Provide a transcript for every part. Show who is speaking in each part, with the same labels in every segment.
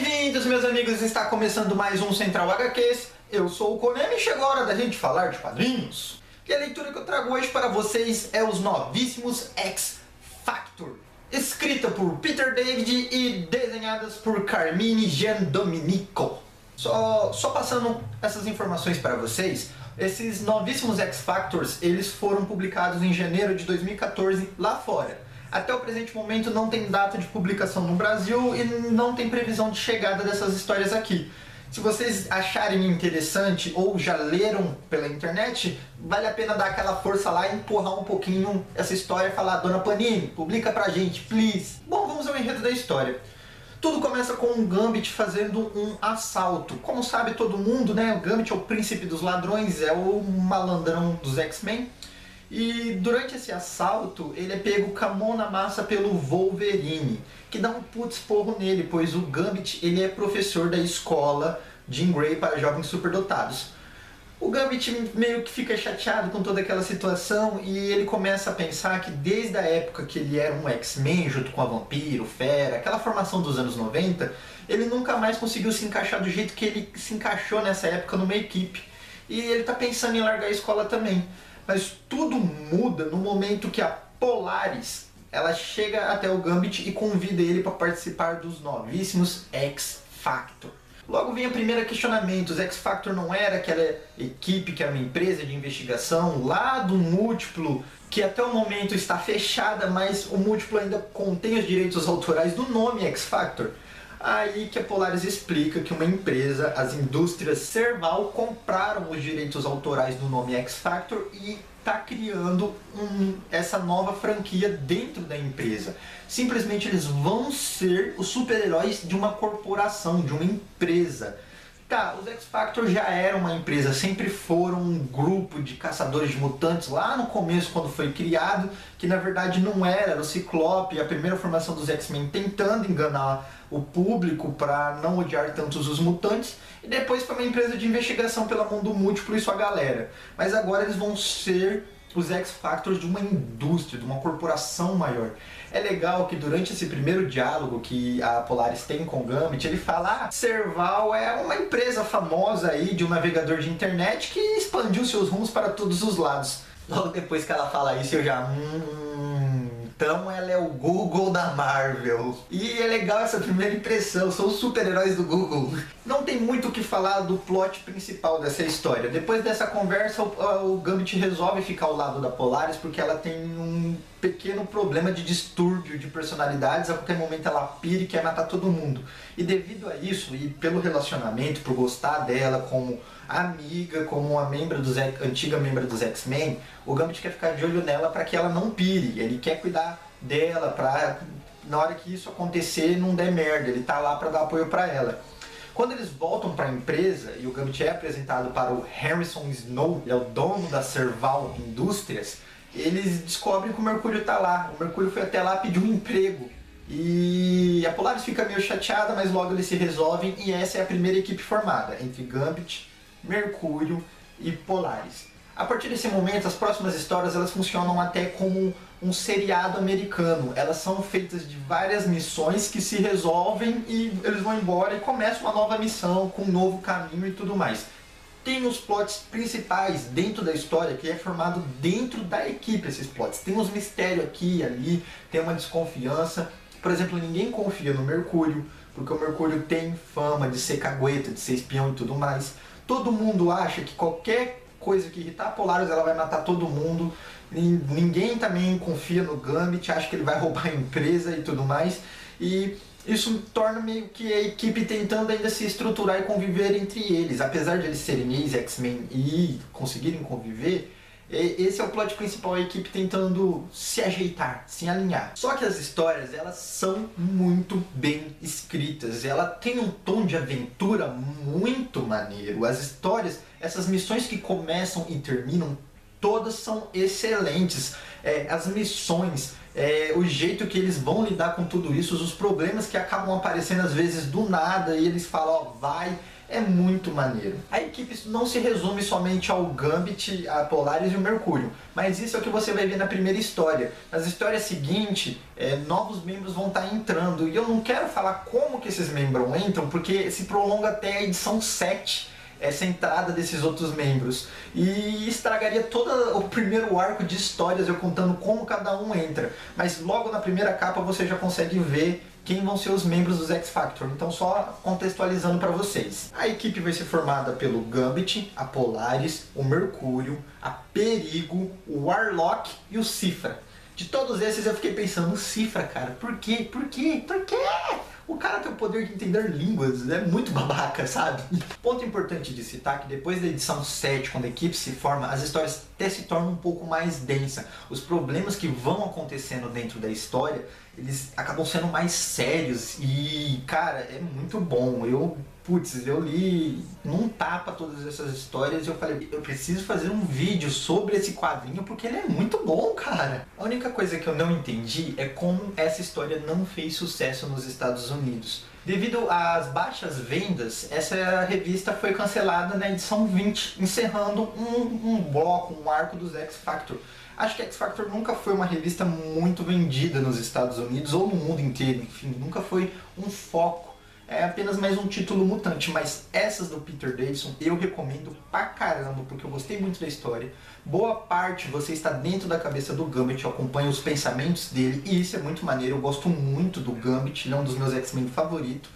Speaker 1: Bem-vindos, meus amigos, está começando mais um Central HQs. Eu sou o Konami e chegou a hora da gente falar de quadrinhos. E a leitura que eu trago hoje para vocês é os novíssimos X Factor, escrita por Peter David e desenhadas por Carmine Giandomenico. Só passando essas informações para vocês, esses novíssimos X Factors, eles foram publicados em janeiro de 2014 lá fora. Até o presente momento não tem data de publicação no Brasil e não tem previsão de chegada dessas histórias aqui. Se vocês acharem interessante ou já leram pela internet, vale a pena dar aquela força lá e empurrar um pouquinho essa história e falar: Dona Panini, publica pra gente, please. Bom, vamos ao enredo da história. Tudo começa com um Gambit fazendo um assalto. Como sabe todo mundo, né? O Gambit é o príncipe dos ladrões, é o malandrão dos X-Men. E durante esse assalto, ele é pego com a mão na massa pelo Wolverine, que dá um putz porro nele, pois o Gambit ele é professor da escola Jean Grey para jovens superdotados. O Gambit meio que fica chateado com toda aquela situação e ele começa a pensar que desde a época que ele era um X-Men, junto com a Vampiro, Fera, aquela formação dos anos 90, ele nunca mais conseguiu se encaixar do jeito que ele se encaixou nessa época numa equipe. E ele está pensando em largar a escola também. Mas tudo muda no momento que a Polaris ela chega até o Gambit e convida ele para participar dos novíssimos X Factor. Logo vem o primeiro questionamento: os X Factor não era aquela equipe que era uma empresa de investigação lá do Múltiplo, que até o momento está fechada, mas o Múltiplo ainda contém os direitos autorais do nome X Factor? Aí que a Polaris explica que uma empresa, as indústrias Serval, compraram os direitos autorais do nome X Factor e está criando essa nova franquia dentro da empresa. Simplesmente eles vão ser os super-heróis de uma corporação, de uma empresa. Tá, os X Factor já eram uma empresa, sempre foram um grupo de caçadores de mutantes lá no começo, quando foi criado, que na verdade não era o Ciclope, a primeira formação dos X-Men tentando enganar o público para não odiar tantos os mutantes, e depois foi uma empresa de investigação pela mão do Múltiplo e sua galera. Mas agora eles vão ser os X Factors de uma indústria, de uma corporação maior. É legal que durante esse primeiro diálogo que a Polaris tem com o Gambit, ele fala: Serval é uma empresa famosa aí de um navegador de internet que expandiu seus rumos para todos os lados. Logo depois que ela fala isso, eu já... Então ela é o Google da Marvel. E é legal essa primeira impressão, são os super-heróis do Google. Não tem muito o que falar do plot principal dessa história. Depois dessa conversa, o Gambit resolve ficar ao lado da Polaris porque ela tem um pequeno problema de distúrbio de personalidades. A qualquer momento ela pira e quer matar todo mundo. E devido a isso, e pelo relacionamento, por gostar dela como amiga, como uma antiga membro dos X-Men, o Gambit quer ficar de olho nela para que ela não pire. Ele quer cuidar dela para, na hora que isso acontecer, não der merda. Ele tá lá para dar apoio para ela. Quando eles voltam para a empresa e o Gambit é apresentado para o Harrison Snow, ele é o dono da Serval Indústrias, eles descobrem que o Mercúrio tá lá. O Mercúrio foi até lá pedir um emprego. E a Polaris fica meio chateada, mas logo eles se resolvem e essa é a primeira equipe formada entre Gambit, Mercúrio e Polaris. A partir desse momento, as próximas histórias elas funcionam até como um seriado americano. Elas são feitas de várias missões que se resolvem e eles vão embora e começa uma nova missão com um novo caminho e tudo mais. Tem os plots principais dentro da história que é formado dentro da equipe, esses plots. Tem uns mistérios aqui e ali, tem uma desconfiança. Por exemplo, ninguém confia no Mercúrio, porque o Mercúrio tem fama de ser cagueta, de ser espião e tudo mais. Todo mundo acha que qualquer coisa que irritar a Polaris, ela vai matar todo mundo. Ninguém também confia no Gambit, acha que ele vai roubar a empresa e tudo mais. E isso torna meio que a equipe tentando ainda se estruturar e conviver entre eles. Apesar de eles serem ex-X-Men e conseguirem conviver, esse é o plot principal, a equipe tentando se ajeitar, se alinhar. Só que as histórias, elas são muito bem escritas. Ela tem um tom de aventura muito maneiro. As histórias, essas missões que começam e terminam, todas são excelentes. As missões, o jeito que eles vão lidar com tudo isso, os problemas que acabam aparecendo às vezes do nada e eles falam: ó, vai. é muito maneiro. A equipe não se resume somente ao Gambit, a Polaris e o Mercúrio, mas isso é o que você vai ver na primeira história. Nas histórias seguintes, novos membros vão estar entrando, e eu não quero falar como que esses membros entram, porque se prolonga até a edição 7, essa entrada desses outros membros, e estragaria todo o primeiro arco de histórias eu contando como cada um entra, mas logo na primeira capa você já consegue ver quem vão ser os membros dos X Factor, então só contextualizando para vocês. A equipe vai ser formada pelo Gambit, a Polaris, o Mercúrio, a Perigo, o Warlock e o Cifra. De todos esses eu fiquei pensando, Cifra, cara, por quê? Por quê? Por quê? O cara tem o poder de entender línguas, é muito babaca, sabe? Ponto importante de citar que depois da edição 7, quando a equipe se forma, as histórias até se tornam um pouco mais densas. Os problemas que vão acontecendo dentro da história, eles acabam sendo mais sérios e, cara, é muito bom. Eu li num tapa todas essas histórias e eu falei, eu preciso fazer um vídeo sobre esse quadrinho porque ele é muito bom, cara. A única coisa que eu não entendi é como essa história não fez sucesso nos Estados Unidos. Devido às baixas vendas, essa revista foi cancelada na edição 20, encerrando um bloco, um arco dos X Factor. Acho que X Factor nunca foi uma revista muito vendida nos Estados Unidos ou no mundo inteiro, enfim, nunca foi um foco. É apenas mais um título mutante, mas essas do Peter Davison eu recomendo pra caramba, porque eu gostei muito da história. Boa parte você está dentro da cabeça do Gambit, acompanha os pensamentos dele, e isso é muito maneiro. Eu gosto muito do Gambit, ele é um dos meus X-Men favoritos.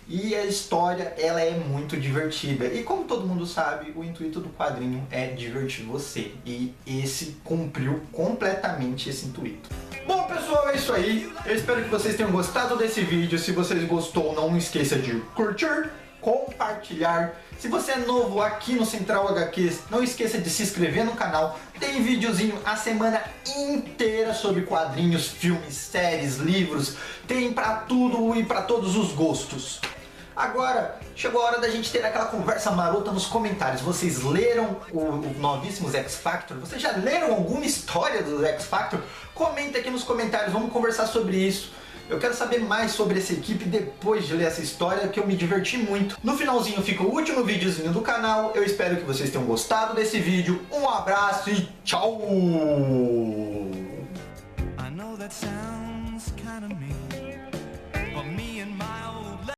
Speaker 1: E a história, ela é muito divertida. E como todo mundo sabe, o intuito do quadrinho é divertir você. E esse cumpriu completamente esse intuito. Bom, pessoal, é isso aí. Eu espero que vocês tenham gostado desse vídeo. Se vocês gostou, não esqueça de curtir, compartilhar. Se você é novo aqui no Central HQs, não esqueça de se inscrever no canal. Tem videozinho a semana inteira sobre quadrinhos, filmes, séries, livros. Tem pra tudo e pra todos os gostos. Agora, chegou a hora da gente ter aquela conversa marota nos comentários. Vocês leram o Novíssimos X Factor? Vocês já leram alguma história do X Factor? Comenta aqui nos comentários, vamos conversar sobre isso. Eu quero saber mais sobre essa equipe depois de ler essa história, que eu me diverti muito. No finalzinho fica o último videozinho do canal. Eu espero que vocês tenham gostado desse vídeo. Um abraço e tchau!